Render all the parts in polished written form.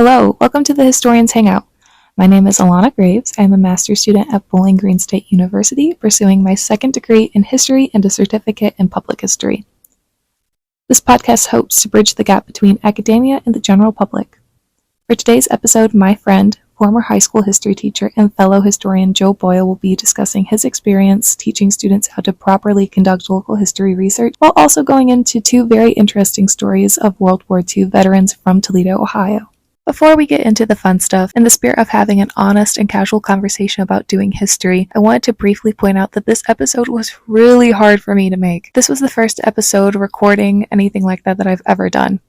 Hello, welcome to the Historians Hangout. My name is Alana Graves. I am a master's student at Bowling Green State University, pursuing my second degree in history and a certificate in public history. This podcast hopes to bridge the gap between academia and the general public. For today's episode, my friend, former high school history teacher and fellow historian Joe Boyle will be discussing his experience teaching students how to properly conduct local history research, while also going into two very interesting stories of World War II veterans from Toledo, Ohio. Before we get into the fun stuff, in the spirit of having an honest and casual conversation about doing history, I wanted to briefly point out that this episode was really hard for me to make. This was the first episode recording anything like that I've ever done.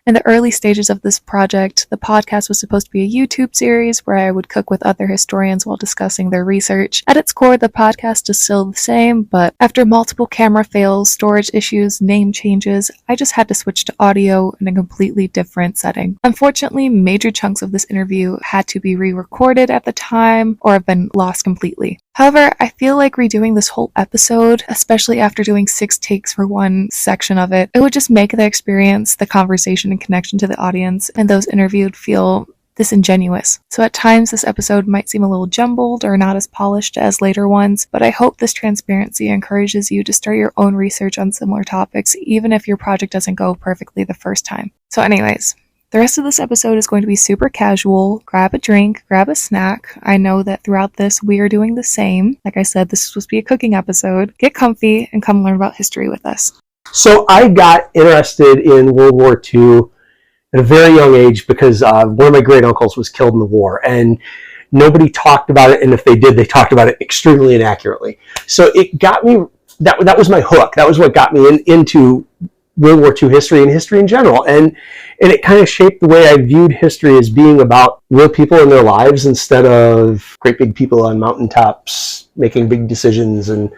In the early stages of this project, the podcast was supposed to be a YouTube series where I would cook with other historians while discussing their research. At its core, the podcast is still the same, but after multiple camera fails, storage issues, name changes, I just had to switch to audio in a completely different setting. Unfortunately, major chunks of this interview had to be re-recorded at the time or have been lost completely. However, I feel like redoing this whole episode, especially after doing 6 takes for one section of it, it would just make the experience, the conversation, and connection to the audience and those interviewed feel disingenuous. So at times this episode might seem a little jumbled or not as polished as later ones, but I hope this transparency encourages you to start your own research on similar topics, even if your project doesn't go perfectly the first time. So anyways, the rest of this episode is going to be super casual. Grab a drink, grab a snack. I know that throughout this, we are doing the same. Like I said, this is supposed to be a cooking episode. Get comfy and come learn about history with us. So I got interested in World War II at a very young age because one of my great uncles was killed in the war, and nobody talked about it, and if they did, they talked about it extremely inaccurately. So it got me, that was my hook. That was what got me into World War II history and history in general. And it kind of shaped the way I viewed history as being about real people in their lives instead of great big people on mountaintops making big decisions and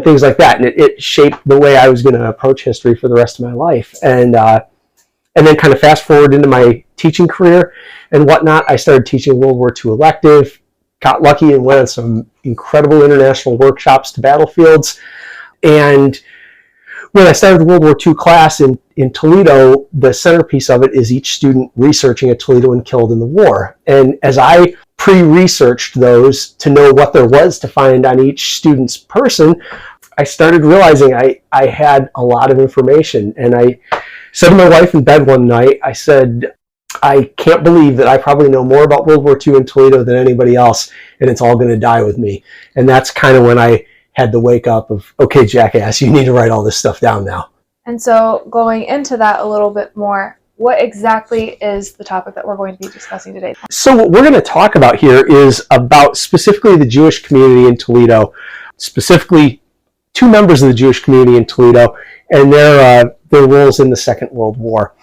things like that. And it shaped the way I was going to approach history for the rest of my life. And then kind of fast forward into my teaching career and whatnot, I started teaching World War II elective, got lucky and went on some incredible international workshops to battlefields. And when I started the World War II class in Toledo, the centerpiece of it is each student researching a Toledoan killed in the war. And as I pre-researched those to know what there was to find on each student's person, I started realizing I had a lot of information. And I said to my wife in bed one night, I said, I can't believe that I probably know more about World War II in Toledo than anybody else, and it's all going to die with me. And that's kind of when I had the wake up of, okay, jackass, you need to write all this stuff down now. And so going into that a little bit more, what exactly is the topic that we're going to be discussing today? So what we're going to talk about here is about specifically the Jewish community in Toledo, specifically 2 members of the Jewish community in Toledo and their roles in the Second World War.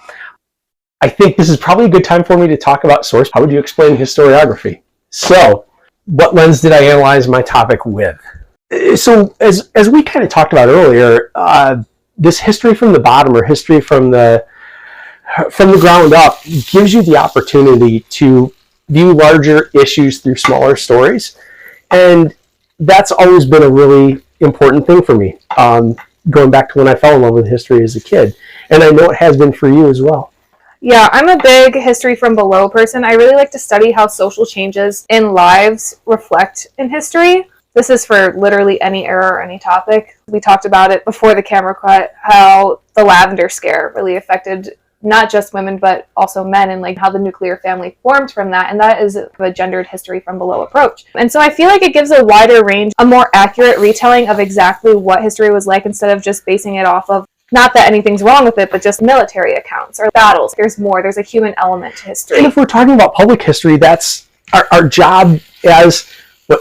I think this is probably a good time for me to talk about source. How would you explain historiography? So what lens did I analyze my topic with? So as we kind of talked about earlier, this history from the bottom or history from the ground up gives you the opportunity to view larger issues through smaller stories. And that's always been a really important thing for me, going back to when I fell in love with history as a kid. And I know it has been for you as well. Yeah, I'm a big history from below person. I really like to study how social changes in lives reflect in history. This is for literally any era or any topic. We talked about it before the camera cut, how the Lavender Scare really affected not just women, but also men, and like how the nuclear family formed from that. And that is a gendered history from below approach. And so I feel like it gives a wider range, a more accurate retelling of exactly what history was like instead of just basing it off of, not that anything's wrong with it, but just military accounts or battles. There's more. There's a human element to history. And if we're talking about public history, that's our job as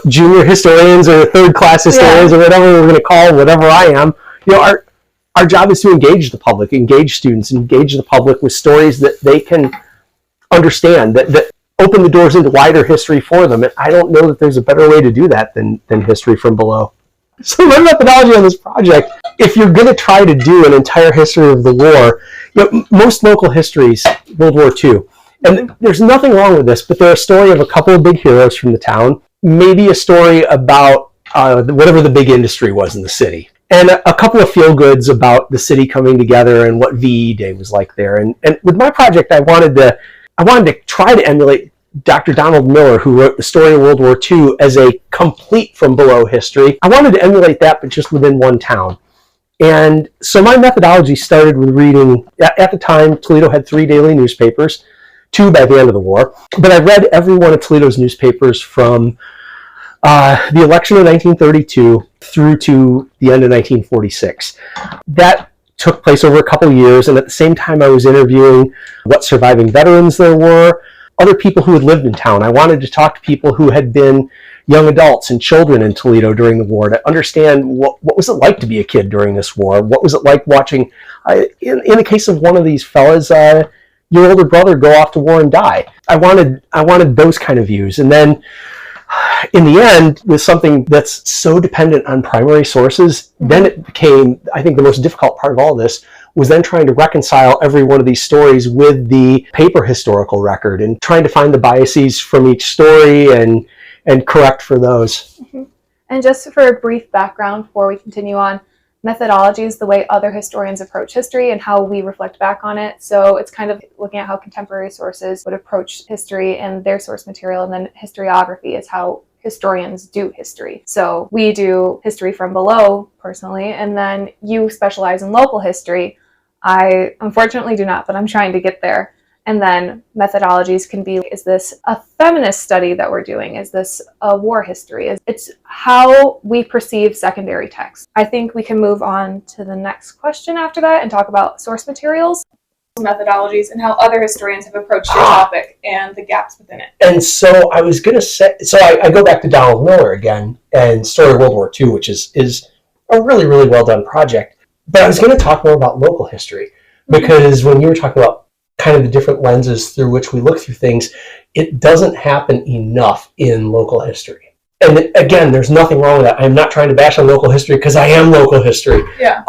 junior historians or third-class historians or whatever we're going to call whatever I am. You know, our job is to engage the public, engage students, engage the public with stories that they can understand, that open the doors into wider history for them. And I don't know that there's a better way to do that than history from below. So my methodology on this project, if you're going to try to do an entire history of the war, you know, most local histories, World War II, and there's nothing wrong with this, but they're a story of a couple of big heroes from the town, maybe a story about whatever the big industry was in the city, and a couple of feel-goods about the city coming together and what VE Day was like there. And with my project, I wanted to I wanted to try to emulate Dr. Donald Miller, who wrote the story of World War II as a complete from below history. I wanted to emulate that, but just within one town. And so my methodology started with reading, at the time, Toledo had 3 daily newspapers, 2 by the end of the war. But I read every one of Toledo's newspapers from the election of 1932 through to the end of 1946. That took place over a couple of years, and at the same time I was interviewing what surviving veterans there were, other people who had lived in town. I wanted to talk to people who had been young adults and children in Toledo during the war to understand what was it like to be a kid during this war? What was it like watching, in the case of one of these fellas, your older brother go off to war and die. I wanted those kind of views. And then in the end, with something that's so dependent on primary sources, then it became, I think the most difficult part of all of this was then trying to reconcile every one of these stories with the paper historical record and trying to find the biases from each story and correct for those. Mm-hmm. And just for a brief background before we continue on, methodology is the way other historians approach history and how we reflect back on it. So it's kind of looking at how contemporary sources would approach history and their source material, and then historiography is how historians do history. So we do history from below personally, and then you specialize in local history. I unfortunately do not, but I'm trying to get there. And then methodologies can be, is this a feminist study that we're doing? Is this a war history? It's how we perceive secondary texts. I think we can move on to the next question after that and talk about source materials, methodologies, and how other historians have approached your topic and the gaps within it. And so I was going to say, so I go back to Donald Miller again and Story of World War II, which is a really, really well done project. But I was going to talk more about local history, because when you were talking about kind of the different lenses through which we look through things, it doesn't happen enough in local history. And again, there's nothing wrong with that. I'm not trying to bash on local history because I am local history. Yeah.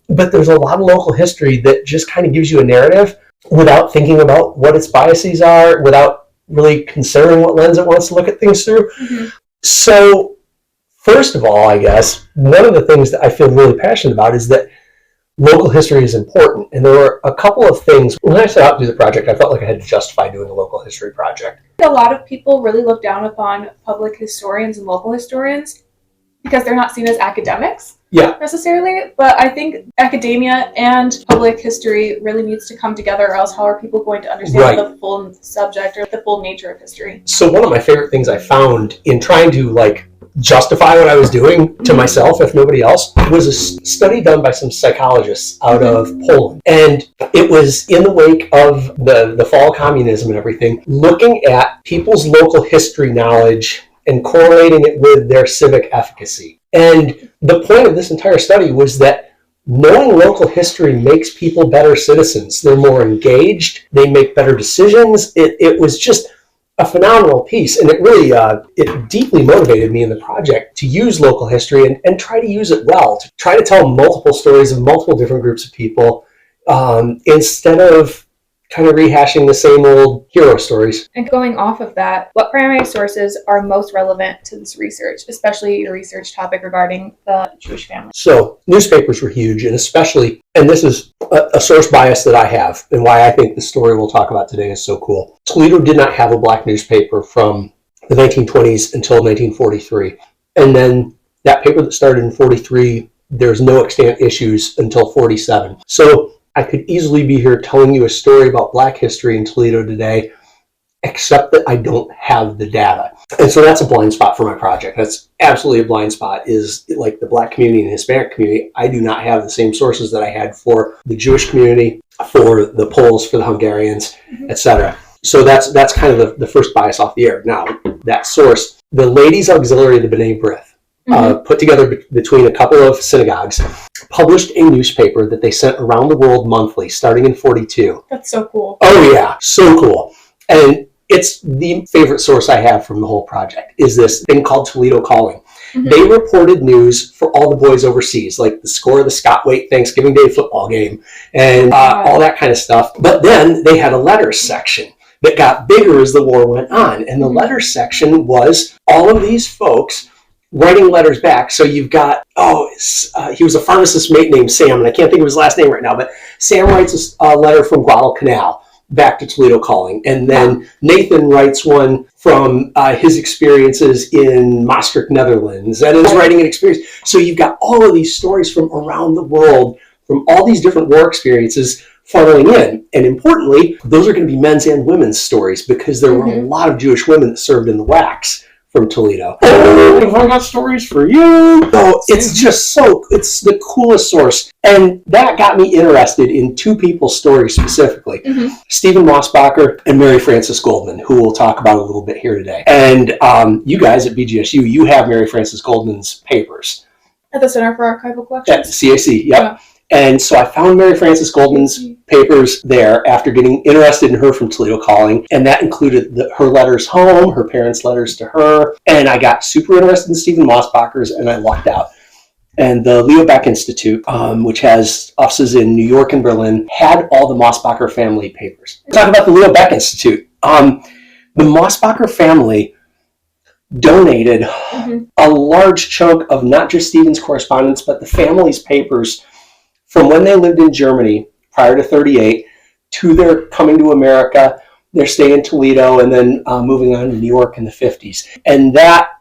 But there's a lot of local history that just kind of gives you a narrative without thinking about what its biases are, without really considering what lens it wants to look at things through. Mm-hmm. So first of all, I guess, one of the things that I feel really passionate about is that local history is important. And there were a couple of things. When I set out to do the project, I felt like I had to justify doing a local history project. A lot of people really look down upon public historians and local historians because they're not seen as academics necessarily. But I think academia and public history really needs to come together, or else how are people going to understand the full subject or the full nature of history? So one of my favorite things I found in trying to justify what I was doing to myself, if nobody else, was a study done by some psychologists out of Poland. And it was in the wake of the fall of communism and everything, looking at people's local history knowledge and correlating it with their civic efficacy. And the point of this entire study was that knowing local history makes people better citizens. They're more engaged. They make better decisions. It was just a phenomenal piece, and it really it deeply motivated me in the project to use local history and try to use it well, to try to tell multiple stories of multiple different groups of people instead of kind of rehashing the same old hero stories. And going off of that, what primary sources are most relevant to this research, especially your research topic regarding the Jewish family? So newspapers were huge, and especially, and this is a source bias that I have and why I think the story we'll talk about today is so cool. Toledo did not have a black newspaper from the 1920s until 1943. And then that paper that started in 43, there's no extant issues until 47. So I could easily be here telling you a story about black history in Toledo today, except that I don't have the data. And so that's a blind spot for my project. That's absolutely a blind spot, is like the black community and Hispanic community. I do not have the same sources that I had for the Jewish community, for the Poles, for the Hungarians, etc. So that's kind of the first bias off the air. Now, that source, the Ladies Auxiliary of the B'nai B'rith, put together between a couple of synagogues, published a newspaper that they sent around the world monthly, starting in 42. That's so cool. Oh yeah, so cool. And it's the favorite source I have from the whole project, is this thing called Toledo Calling. They reported news for all the boys overseas, like the score of the Scott Waite Thanksgiving Day football game and all that kind of stuff. But then they had a letters section that got bigger as the war went on. And the letters section was all of these folks writing letters back. So you've got, he was a pharmacist mate named Sam, and I can't think of his last name right now, but Sam writes a letter from Guadalcanal. back to Toledo Calling. And then Nathan writes one from his experiences in Maastricht, Netherlands, and his writing and experience. So you've got all of these stories from around the world, from all these different war experiences funneling in. And importantly, those are going to be men's and women's stories, because there were a lot of Jewish women that served in the WWII from Toledo. Oh, I got stories for you. So it's just it's the coolest source. And that got me interested in two people's stories specifically. Stephen Mosbacher and Mary Frances Goldman, who we'll talk about a little bit here today. And you guys at BGSU, you have Mary Frances Goldman's papers. At the Center for Archival Collections? At CAC, yep. Yeah. And so I found Mary Frances Goldman's papers there after getting interested in her from Toledo Calling. And that included her letters home, her parents' letters to her. And I got super interested in Stephen Mosbacher's, and I lucked out. And the Leo Baeck Institute, which has offices in New York and Berlin, had all the Mosbacher family papers. Talk about the Leo Baeck Institute. The Mosbacher family donated a large chunk of not just Stephen's correspondence, but the family's papers from when they lived in Germany prior to 38 to their coming to America, their stay in Toledo, and then moving on to New York in the 50s. And that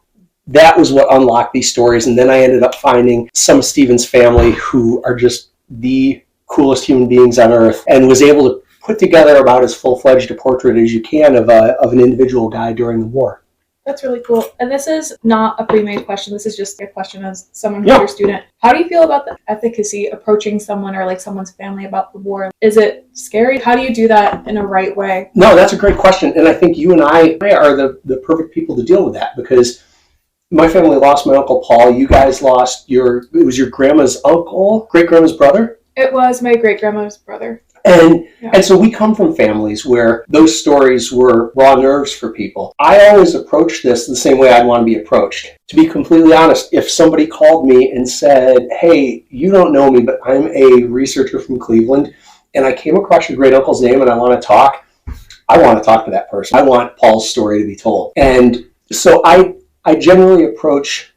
was what unlocked these stories. And then I ended up finding some of Stephen's family who are just the coolest human beings on earth, and was able to put together about as full-fledged a portrait as you can of an individual guy during the war. That's really cool. And this is not a pre-made question. This is just a question as someone who's your student. How do you feel about the efficacy approaching someone or like someone's family about the war? Is it scary? How do you do that in a right way? No, that's a great question. And I think you and I are the perfect people to deal with that, because my family lost my Uncle Paul. You guys lost it was your grandma's uncle, great-grandma's brother? It was my great-grandma's brother. And so we come from families where those stories were raw nerves for people. I always approach this the same way I'd want to be approached. To be completely honest, if somebody called me and said, hey, you don't know me, but I'm a researcher from Cleveland, and I came across your great uncle's name and I want to talk to that person. I want Paul's story to be told. And so I generally approach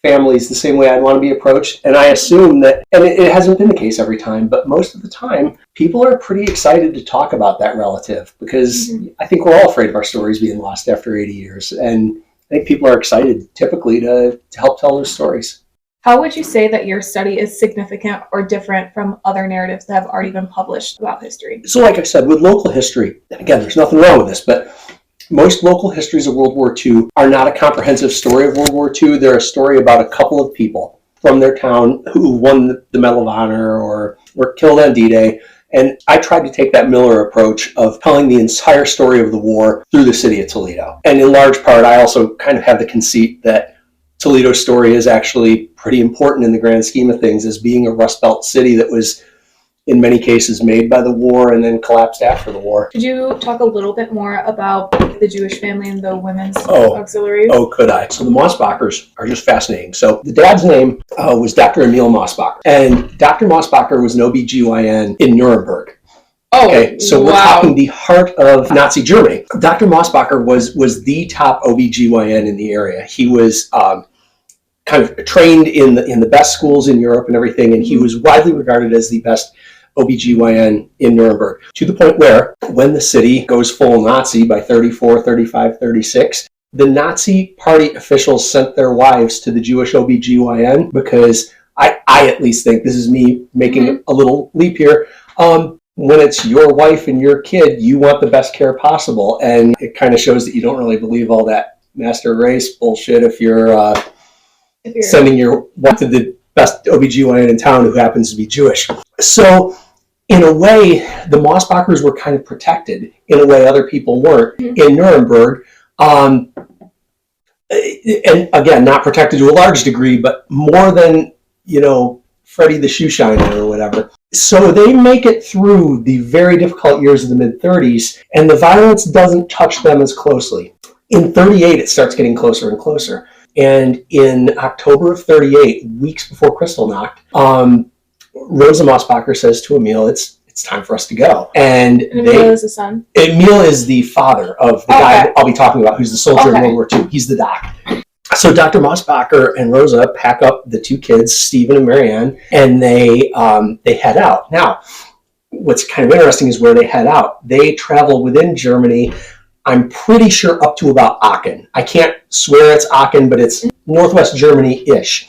families the same way I'd want to be approached. And I assume that, and it hasn't been the case every time, but most of the time, people are pretty excited to talk about that relative, because I think we're all afraid of our stories being lost after 80 years. And I think people are excited typically to help tell those stories. How would you say that your study is significant or different from other narratives that have already been published about history? So like I said, with local history, and again, there's nothing wrong with this, but most local histories of World War II are not a comprehensive story of World War II. They're a story about a couple of people from their town who won the Medal of Honor or were killed on D-Day. And I tried to take that Miller approach of telling the entire story of the war through the city of Toledo. And in large part, I also kind of have the conceit that Toledo's story is actually pretty important in the grand scheme of things, as being a Rust Belt city that was in many cases made by the war and then collapsed after the war. Could you talk a little bit more about the Jewish family and the women's auxiliary? Oh, could I? So the Mosbachers are just fascinating. So the dad's name was Dr. Emil Mosbacher. And Dr. Mosbacher was an OBGYN in Nuremberg. Okay, so we're talking the heart of Nazi Germany. Dr. Mosbacher was the top OBGYN in the area. He was kind of trained in the best schools in Europe and everything, and he was widely regarded as the best OBGYN in Nuremberg, to the point where when the city goes full Nazi by 34, 35, 36, the Nazi party officials sent their wives to the Jewish OBGYN, because I at least think, this is me making a little leap here, when it's your wife and your kid, you want the best care possible. And it kind of shows that you don't really believe all that master race bullshit if you're sending your wife to the best OBGYN in town who happens to be Jewish. So in a way, the Mosbachers were kind of protected in a way other people weren't in Nuremberg. And again, not protected to a large degree, but more than, Freddie the shoe shiner or whatever. So they make it through the very difficult years of the mid-30s, and the violence doesn't touch them as closely. In 38, it starts getting closer and closer. And in October of 38, weeks before Kristallnacht, Rosa Mosbacher says to Emil, it's time for us to go. And Emil is the son? Emil is the father of the guy I'll be talking about, who's the soldier in World War II. He's the doc. So Dr. Mosbacher and Rosa pack up the two kids, Stephen and Marianne, and they head out. Now, what's kind of interesting is where they head out. They travel within Germany, I'm pretty sure up to about Aachen. I can't swear it's Aachen, but it's northwest Germany-ish.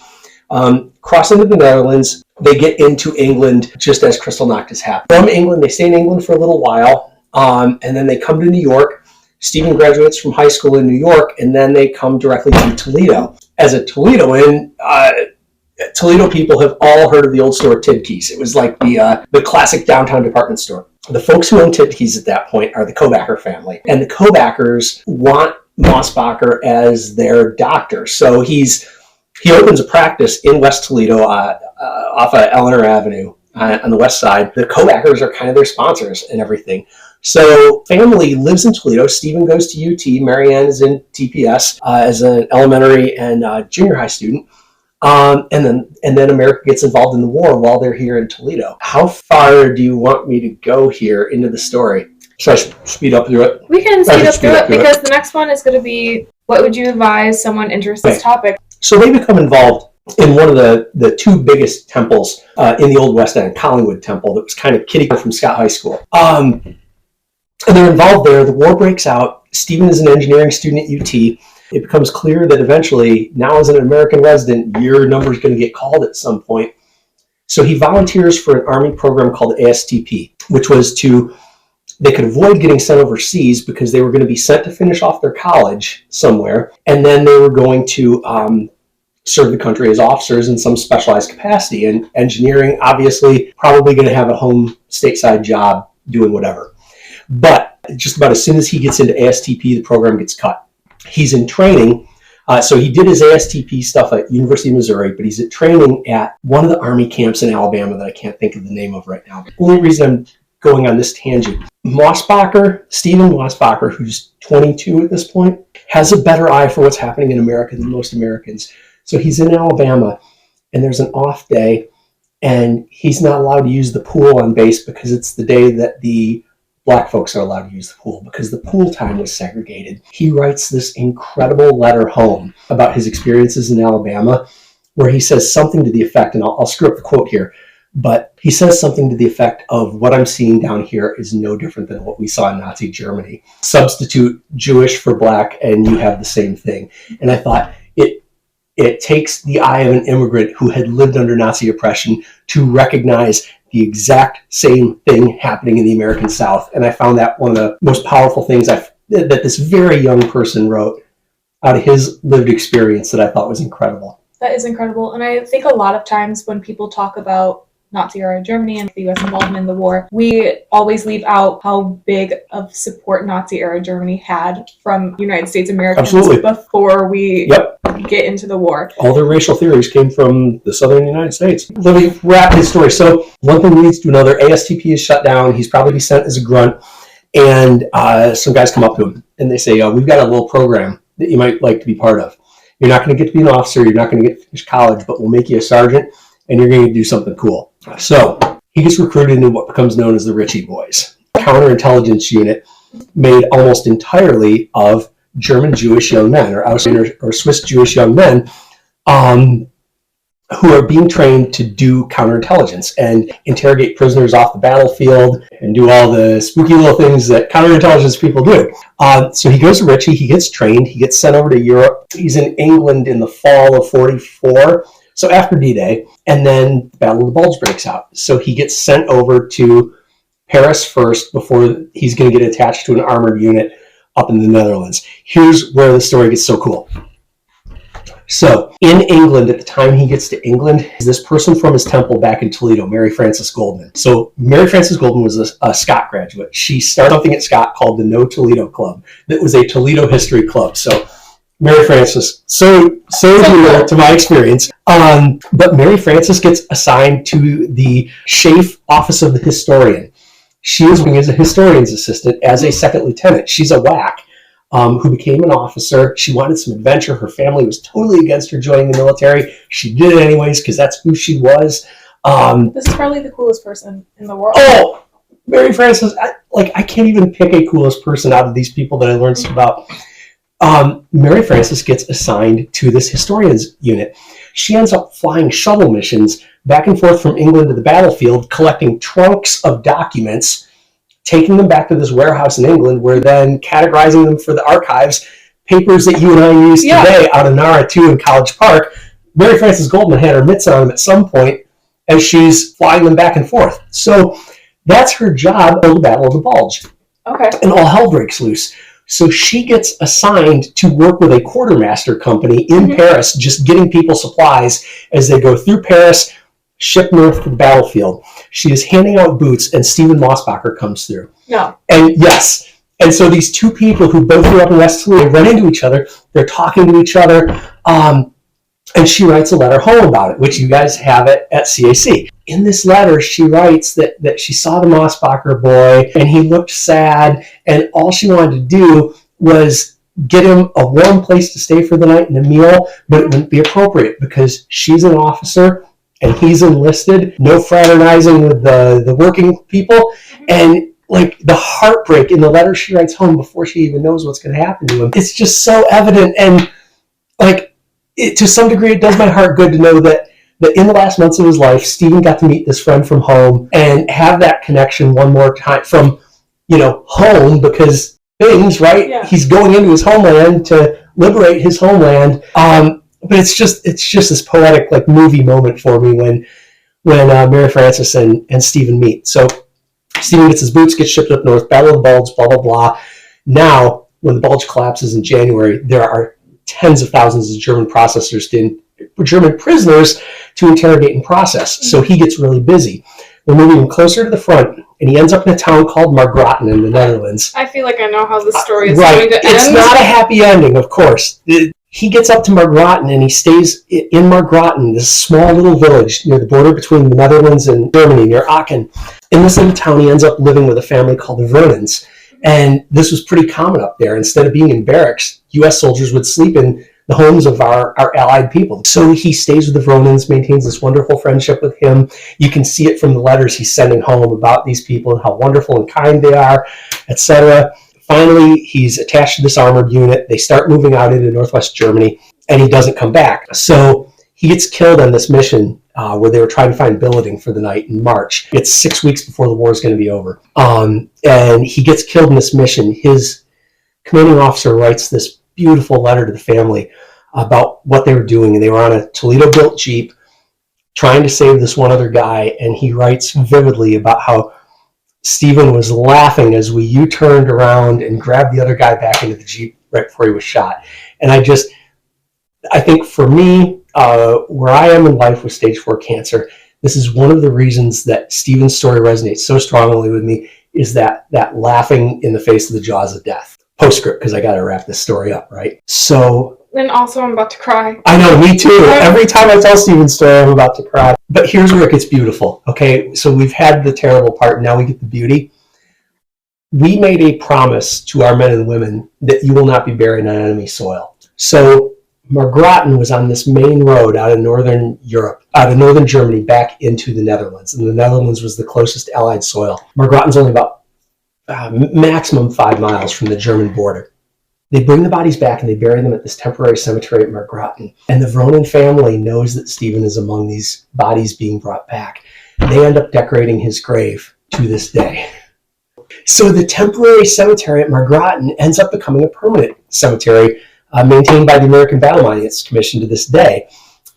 Cross into the Netherlands, they get into England just as Kristallnacht happened. From England, they stay in England for a little while, and then they come to New York. Stephen graduates from high school in New York, and then they come directly to Toledo. As a Toledoan, Toledo people have all heard of the old store Tidke's. It was like the classic downtown department store. The folks who own Tidke's at that point are the Mosbacher family, and the Mosbachers want Mosbacher as their doctor. So he opens a practice in West Toledo off of Eleanor Avenue on the west side. The Mosbachers are kind of their sponsors and everything. So family lives in Toledo. Stephen goes to UT. Marianne is in TPS as an elementary and junior high student. And then America gets involved in the war while they're here in Toledo. How far do you want me to go here into the story? Should I speed up through it? We can speed up through it because the next one is going to be, what would you advise someone interested in this topic? So they become involved in one of the two biggest temples in the Old West End, Collingwood Temple, that was kind of kiddie from Scott High School. And they're involved there. The war breaks out. Stephen is an engineering student at UT. It becomes clear that eventually, now as an American resident, your number is going to get called at some point. So he volunteers for an Army program called ASTP, which was they could avoid getting sent overseas because they were going to be sent to finish off their college somewhere, and then they were going to serve the country as officers in some specialized capacity. And engineering, obviously, probably going to have a home stateside job doing whatever. But just about as soon as he gets into ASTP, the program gets cut. He's in training. So he did his ASTP stuff at University of Missouri, but he's at training at one of the Army camps in Alabama that I can't think of the name of right now. The only reason I'm going on this tangent, Stephen Mosbacher, who's 22 at this point, has a better eye for what's happening in America than most Americans. So he's in Alabama, and there's an off day, and he's not allowed to use the pool on base because it's the day that the Black folks are allowed to use the pool because the pool time was segregated. He writes this incredible letter home about his experiences in Alabama, where he says something to the effect, and I'll screw up the quote here, but he says something to the effect of, what I'm seeing down here is no different than what we saw in Nazi Germany. Substitute Jewish for Black and you have the same thing. And I thought, it takes the eye of an immigrant who had lived under Nazi oppression to recognize the exact same thing happening in the American South. And I found that one of the most powerful things that this very young person wrote out of his lived experience that I thought was incredible. That is incredible. And I think a lot of times when people talk about Nazi-era Germany and the U.S. involvement in the war, we always leave out how big of support Nazi-era Germany had from United States Americans before we get into the war. All their racial theories came from the southern United States. Let me wrap his story. So one thing leads to another. ASTP is shut down. He's probably sent as a grunt. And some guys come up to him and they say, we've got a little program that you might like to be part of. You're not going to get to be an officer. You're not going to get to finish college, but we'll make you a sergeant and you're going to do something cool. So he gets recruited into what becomes known as the Ritchie Boys, a counterintelligence unit made almost entirely of German Jewish young men, or Swiss Jewish young men, who are being trained to do counterintelligence and interrogate prisoners off the battlefield and do all the spooky little things that counterintelligence people do. So he goes to Ritchie, he gets trained, he gets sent over to Europe. He's in England in the fall of 1944. So after D-Day, and then the Battle of the Bulge breaks out. So he gets sent over to Paris first before he's going to get attached to an armored unit up in the Netherlands. Here's where the story gets so cool. So in England, at the time he gets to England, is this person from his temple back in Toledo, Mary Frances Goldman. So Mary Frances Goldman was a Scott graduate. She started something at Scott called the No Toledo Club. That was a Toledo history club. So Mary Frances, so to my experience. But Mary Frances gets assigned to the Schaeff Office of the Historian. She was working as a historian's assistant as a second lieutenant. She's a whack who became an officer. She wanted some adventure. Her family was totally against her joining the military. She did it anyways because that's who she was. This is probably the coolest person in the world. Oh, Mary Frances, I can't even pick a coolest person out of these people that I learned stuff about. Mary Frances gets assigned to this historians unit. She ends up flying shuttle missions back and forth from England to the battlefield, collecting trunks of documents, taking them back to this warehouse in England, where then categorizing them for the archives, papers that you and I use today out of NARA 2 in College Park. Mary Frances Goldman had her mitts on them at some point as she's flying them back and forth. So that's her job on the Battle of the Bulge. Okay. And all hell breaks loose. So she gets assigned to work with a quartermaster company in Paris, just getting people supplies as they go through Paris, ship north to the battlefield. She is handing out boots, and Stephen Mosbacher comes through. No. And yes. And so these two people who both grew up in West Toledo run into each other. They're talking to each other. And she writes a letter home about it, which you guys have it at CAC. In this letter, she writes that she saw the Mosbacher boy, and he looked sad, and all she wanted to do was get him a warm place to stay for the night and a meal, but it wouldn't be appropriate because she's an officer and he's enlisted. No fraternizing with the working people. And like the heartbreak in the letter she writes home before she even knows what's going to happen to him, it's just so evident. And like, to some degree, it does my heart good to know that in the last months of his life, Stephen got to meet this friend from home and have that connection one more time from, home, because things, right? Yeah. He's going into his homeland to liberate his homeland. But it's just this poetic, like, movie moment for me when Mary Frances and Stephen meet. So Stephen gets his boots, gets shipped up north, Battle of the Bulge, blah, blah, blah. Now, when the Bulge collapses in January, there are tens of thousands of German German prisoners to interrogate and process. So he gets really busy. We're moving him closer to the front, and he ends up in a town called Margraten in the Netherlands. I feel like I know how the story is going to end. It's not a happy ending, of course. He gets up to Margraten, and he stays in Margraten, this small little village near the border between the Netherlands and Germany, near Aachen. In this little town, he ends up living with a family called the Vernons. And this was pretty common up there. Instead of being in barracks, U.S. soldiers would sleep in the homes of our allied people. So he stays with the Vernons, maintains this wonderful friendship with him. You can see it from the letters he's sending home about these people and how wonderful and kind they are, etc. Finally, he's attached to this armored unit. They start moving out into northwest Germany, and he doesn't come back. So he gets killed on this mission where they were trying to find billeting for the night in March. It's 6 weeks before the war is going to be over. And he gets killed in this mission. His commanding officer writes this beautiful letter to the family about what they were doing. And they were on a Toledo-built Jeep trying to save this one other guy. And he writes vividly about how Stephen was laughing as we U-turned around and grabbed the other guy back into the Jeep right before he was shot. And I think for me, where I am in life with stage 4 cancer, this is one of the reasons that Stephen's story resonates so strongly with me, is that laughing in the face of the jaws of death. Postscript, because I got to wrap this story up, right? So... And also, I'm about to cry. I know, me too. Every time I tell Stephen's story, I'm about to cry. But here's where it gets beautiful, okay? So we've had the terrible part, now we get the beauty. We made a promise to our men and women that you will not be buried on enemy soil. So Margraten was on this main road out of northern Europe, out of northern Germany, back into the Netherlands. And the Netherlands was the closest Allied soil. Margraten's only about maximum 5 miles from the German border. They bring the bodies back and they bury them at this temporary cemetery at Margraten. And the Vronin family knows that Stephen is among these bodies being brought back. They end up decorating his grave to this day. So the temporary cemetery at Margraten ends up becoming a permanent cemetery maintained by the American Battle Monuments Commission to this day.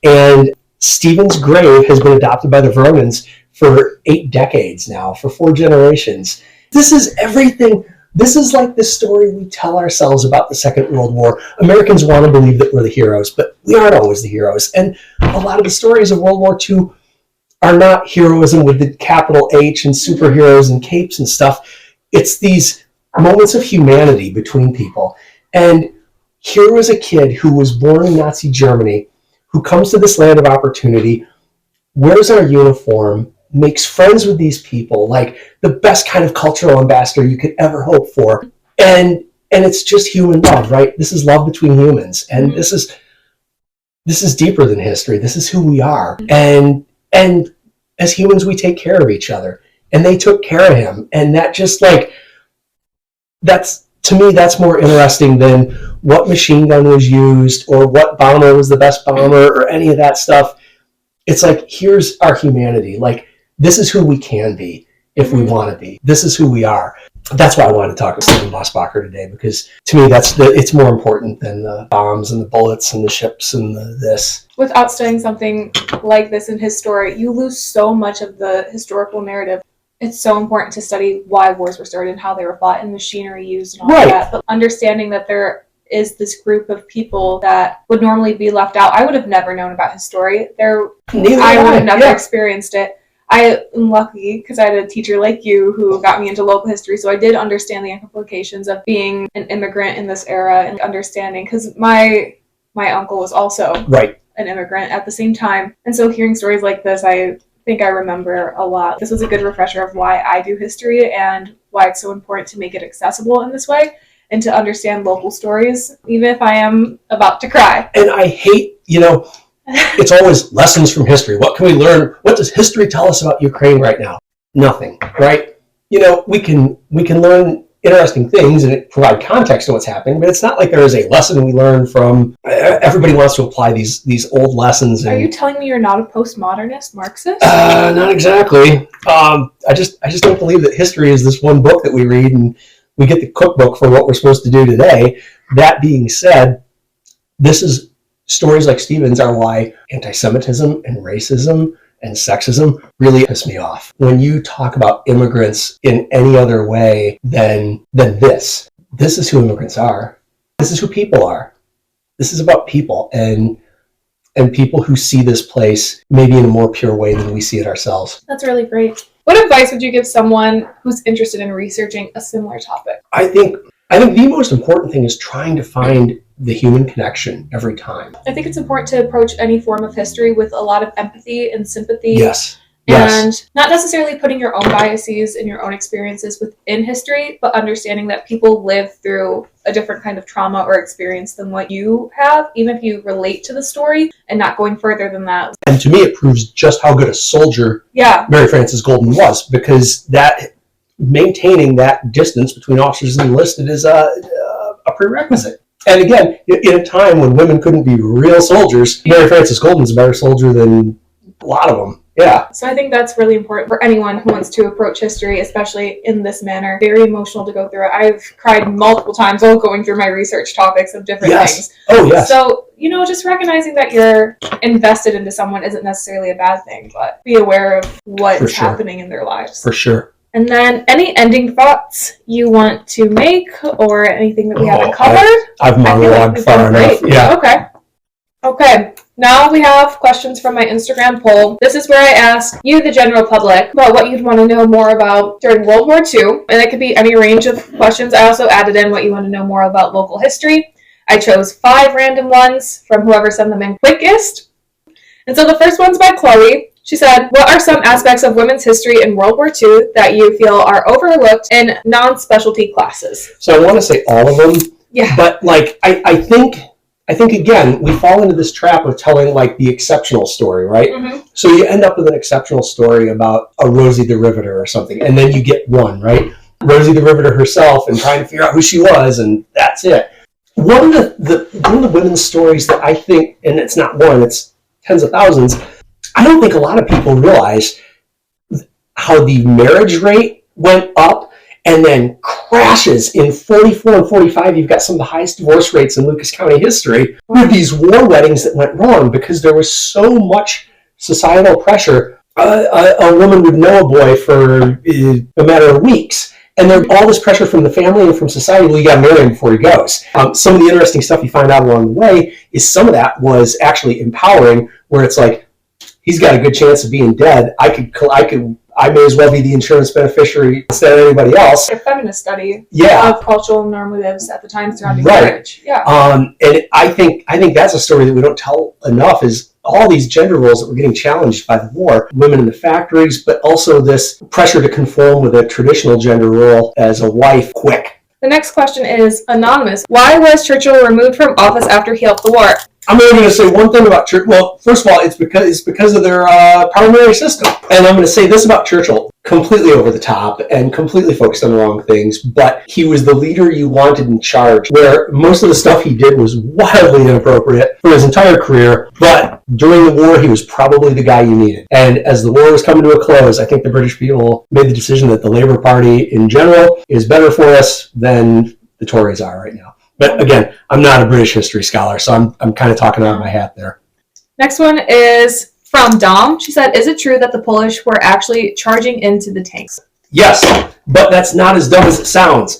And Stephen's grave has been adopted by the Vronins for 8 decades now, for 4 generations. This is everything. This is like the story we tell ourselves about the Second World War. Americans want to believe that we're the heroes, but we aren't always the heroes. And a lot of the stories of World War II are not heroism with the capital H and superheroes and capes and stuff. It's these moments of humanity between people. And here was a kid who was born in Nazi Germany, who comes to this land of opportunity, wears our uniform, makes friends with these people, like the best kind of cultural ambassador you could ever hope for. And it's just human love, right? This is love between humans. And this is deeper than history. This is who we are. And as humans, we take care of each other. And they took care of him. And that just to me, that's more interesting than what machine gun was used or what bomber was the best bomber or any of that stuff. It's like, here's our humanity. Like, this is who we can be if we want to be. This is who we are. That's why I wanted to talk with Stephen Mosbacher today, because to me, it's more important than the bombs and the bullets and the ships and this. Without studying something like this in his story, you lose so much of the historical narrative. It's so important to study why wars were started and how they were fought and machinery used and all that. But understanding that there is this group of people that would normally be left out. I would have never known about his story. I would have never experienced it. I am lucky because I had a teacher like you who got me into local history, so I did understand the implications of being an immigrant in this era and understanding, because my uncle was also an immigrant at the same time. And so hearing stories like this, I think I remember a lot. This was a good refresher of why I do history and why it's so important to make it accessible in this way and to understand local stories, even if I am about to cry. And I hate, it's always lessons from history. What can we learn? What does history tell us about Ukraine right now? Nothing, right? We can learn interesting things and provide context to what's happening, but it's not like there is a lesson we learn from. Everybody wants to apply these old lessons. Are you telling me you're not a postmodernist Marxist? Not exactly. I just don't believe that history is this one book that we read and we get the cookbook for what we're supposed to do today. That being said, stories like Stephen's are why anti-Semitism and racism and sexism really piss me off. When you talk about immigrants in any other way than this is who immigrants are. This is who people are. This is about people and people who see this place maybe in a more pure way than we see it ourselves. That's really great. What advice would you give someone who's interested in researching a similar topic? I think the most important thing is trying to find the human connection every time. I think it's important to approach any form of history with a lot of empathy and sympathy. Yes. And not necessarily putting your own biases and your own experiences within history, but understanding that people live through a different kind of trauma or experience than what you have, even if you relate to the story, and not going further than that. And to me, it proves just how good a soldier Mary Frances Goldman was, because that maintaining that distance between officers and enlisted is a prerequisite. And again, in a time when women couldn't be real soldiers, Mary Frances Goldman's a better soldier than a lot of them. Yeah. So I think that's really important for anyone who wants to approach history, especially in this manner. Very emotional to go through it. I've cried multiple times while going through my research topics of different things. Oh, yes. So, just recognizing that you're invested into someone isn't necessarily a bad thing, but be aware of what's happening in their lives. For sure. And then any ending thoughts you want to make or anything that we haven't covered? I've monologued far enough. Yeah. Okay. Now we have questions from my Instagram poll. This is where I ask you, the general public, about what you'd want to know more about during World War II. And it could be any range of questions. I also added in what you want to know more about local history. I chose 5 random ones from whoever sent them in quickest. And so the first one's by Chloe. She said, what are some aspects of women's history in World War II that you feel are overlooked in non-specialty classes? So I want to say all of them. Yeah. But I think again, we fall into this trap of telling the exceptional story, right? Mm-hmm. So you end up with an exceptional story about a Rosie the Riveter or something, and then you get one, right? Rosie the Riveter herself and trying to figure out who she was, and that's it. One of the women's stories that I think, and it's not one, it's tens of thousands, I don't think a lot of people realize how the marriage rate went up and then crashes in 44 and 45. You've got some of the highest divorce rates in Lucas County history with these war weddings that went wrong because there was so much societal pressure. A woman would know a boy for a matter of weeks. And then all this pressure from the family and from society, well, you got to marry him before he goes. Some of the interesting stuff you find out along the way is some of that was actually empowering, where it's like, he's got a good chance of being dead. I may as well be the insurance beneficiary instead of anybody else. A feminist study of cultural normatives at the time surrounding marriage. Yeah. And I think that's a story that we don't tell enough, is all these gender roles that were getting challenged by the war, women in the factories, but also this pressure to conform with a traditional gender role as a wife quick. The next question is anonymous. Why was Churchill removed from office after he helped the war? I'm only going to say one thing about Churchill. Well, first of all, it's because of their parliamentary system. And I'm going to say this about Churchill. completely over the top and completely focused on the wrong things, but he was the leader you wanted in charge, where most of the stuff he did was wildly inappropriate for his entire career, but during the war, he was probably the guy you needed. And as the war was coming to a close, I think the British people made the decision that the Labour Party in general is better for us than the Tories are right now. But again, I'm not a British history scholar, so I'm kind of talking out of my hat there. Next one is from Dom. She said, is it true that the Polish were actually charging into the tanks? Yes, but that's not as dumb as it sounds.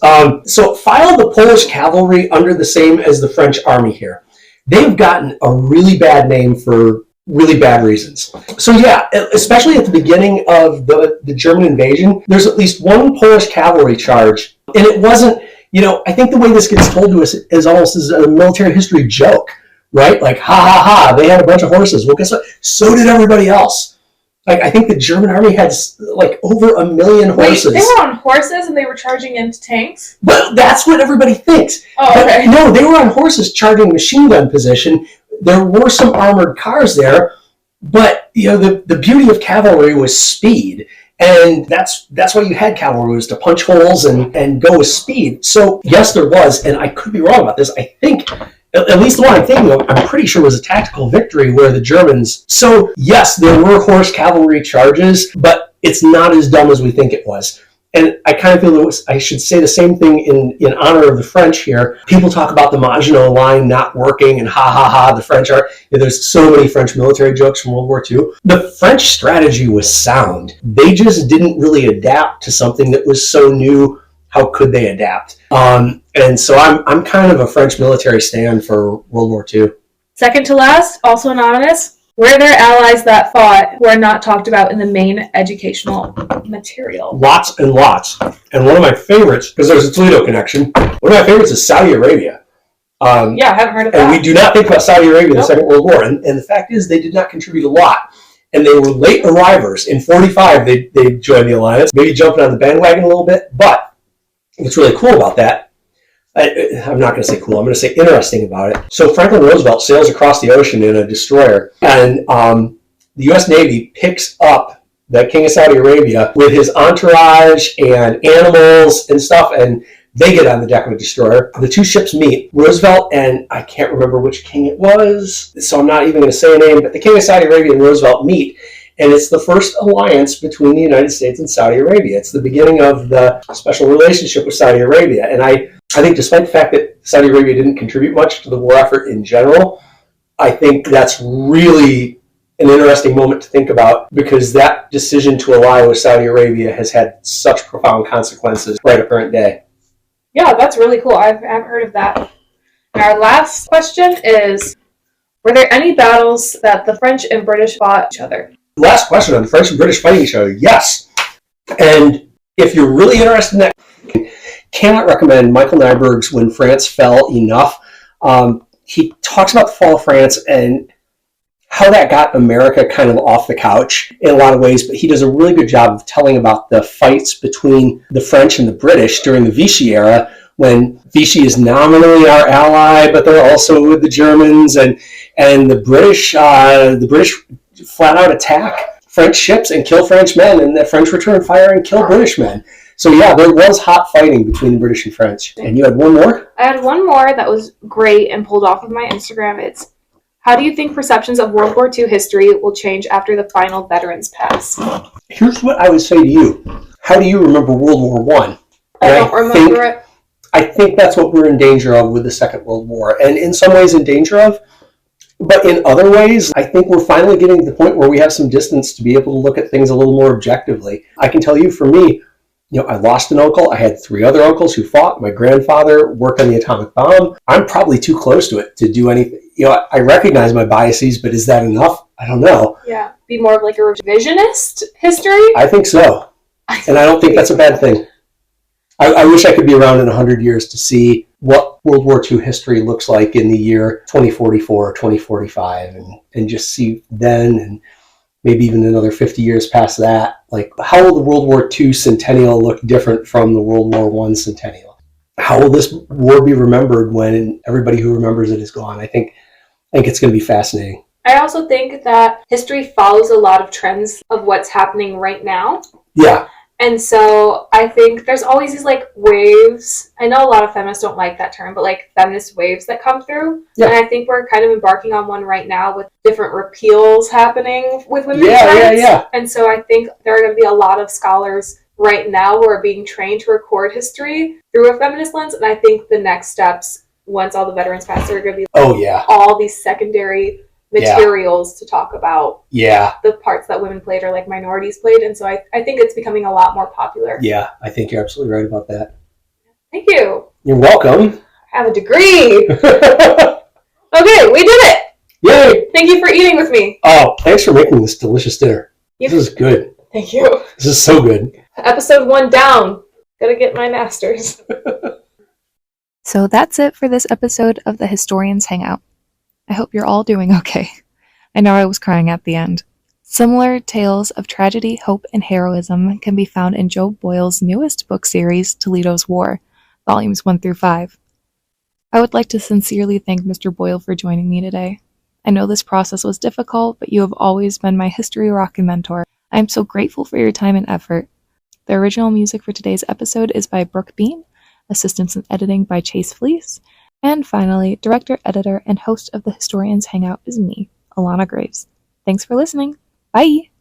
So file the Polish cavalry under the same as the French army here. They've gotten a really bad name for really bad reasons. So yeah, especially at the beginning of the German invasion, there's at least one Polish cavalry charge. And it wasn't, I think the way this gets told to us is almost as a military history joke. Right? Like, ha ha ha, they had a bunch of horses. Well, guess what? So did everybody else. Like, I think the German army had like over 1 million horses. Wait, they were on horses and they were charging into tanks? Well, that's what everybody thinks. Oh, okay. But no, they were on horses charging machine gun position. There were some armored cars there, but the beauty of cavalry was speed. And that's why you had cavalry, was to punch holes and go with speed. So yes, there was, and I could be wrong about this. I think, at least the one I'm thinking of, I'm pretty sure was a tactical victory where the Germans... So yes, there were horse cavalry charges, but it's not as dumb as we think it was. And I kind of feel I should say the same thing in honor of the French here. People talk about the Maginot Line not working and ha ha ha, the French are... There's so many French military jokes from World War II. The French strategy was sound. They just didn't really adapt to something that was so new. How could they adapt? And so I'm kind of a French military stand for World War II. Second to last, also anonymous. Were there allies that fought who are not talked about in the main educational material? Lots and lots. And one of my favorites, because there's a Toledo connection, one of my favorites is Saudi Arabia. Yeah, I haven't heard of that. And we do not think about Saudi Arabia in the Second World War. And the fact is, they did not contribute a lot. And they were late arrivers. In 1945, they joined the alliance, maybe jumping on the bandwagon a little bit. But what's really cool about that, I'm not going to say cool, I'm going to say interesting about it. So Franklin Roosevelt sails across the ocean in a destroyer, and the U.S. Navy picks up the King of Saudi Arabia with his entourage and animals and stuff, and they get on the deck of a destroyer. The two ships meet. Roosevelt and I can't remember which king it was, so I'm not even going to say a name, but the King of Saudi Arabia and Roosevelt meet. And it's the first alliance between the United States and Saudi Arabia. It's the beginning of the special relationship with Saudi Arabia. And I think despite the fact that Saudi Arabia didn't contribute much to the war effort in general, I think that's really an interesting moment to think about, because that decision to ally with Saudi Arabia has had such profound consequences right at current day. Yeah, that's really cool. I haven't heard of that. And our last question is, were there any battles that the French and British fought each other? Last question on the French and British fighting each other. Yes. And if you're really interested in that, cannot recommend Michael Nyberg's When France Fell enough. He talks about the fall of France and how that got America kind of off the couch in a lot of ways, but he does a really good job of telling about the fights between the French and the British during the Vichy era, when Vichy is nominally our ally, but they're also with the Germans, and the British flat out attack French ships and kill French men, and the French return fire and kill British men. So yeah, there was hot fighting between the British and French. And you had one more? I had one more that was great and pulled off of my Instagram. It's, how do you think perceptions of World War II history will change after the final veterans pass? Here's what I would say to you. How do you remember World War I? I don't remember it. I think that's what we're in danger of with the Second World War. And in some ways in danger of, but in other ways, I think we're finally getting to the point where we have some distance to be able to look at things a little more objectively. I can tell you, for me, I lost an uncle. I had 3 other uncles who fought. My grandfather worked on the atomic bomb. I'm probably too close to it to do anything. I recognize my biases, but is that enough? I don't know. Yeah, be more of like a revisionist history? I think so. And I don't think that's a bad thing. I wish I could be around in 100 years to see what World War II history looks like in the year 2044 or 2045, and just see then, and maybe even another 50 years past that, like, how will the World War II centennial look different from the World War I centennial? How will this war be remembered when everybody who remembers it is gone? I think it's going to be fascinating. I also think that history follows a lot of trends of what's happening right now. Yeah. And so I think there's always these like waves. I know a lot of feminists don't like that term, but like feminist waves that come through. Yeah. And I think we're kind of embarking on one right now with different repeals happening with women's Yeah, rights. yeah. And so I think there are going to be a lot of scholars right now who are being trained to record history through a feminist lens. And I think the next steps, once all the veterans pass, are going to be all these secondary materials to talk about the parts that women played or like minorities played. And so I think it's becoming a lot more popular. Yeah, I think you're absolutely right about that. Thank you. You're welcome. I have a degree. Okay, we did it. Yay. Thank you for eating with me. Oh, thanks for making this delicious dinner. This is good. Thank you. This is so good. Episode 1 down. Gotta get my master's. So that's it for this episode of the Historians Hangout. I hope you're all doing okay. I know I was crying at the end. Similar tales of tragedy, hope, and heroism can be found in Joe Boyle's newest book series, Toledo's War, volumes 1 through 5. I would like to sincerely thank Mr. Boyle for joining me today. I know this process was difficult, but you have always been my history rock and mentor. I am so grateful for your time and effort. The original music for today's episode is by Brooke Bean, assistance in editing by Chase Fleece, and finally, director, editor, and host of the Historians Hangout is me, Alana Graves. Thanks for listening. Bye!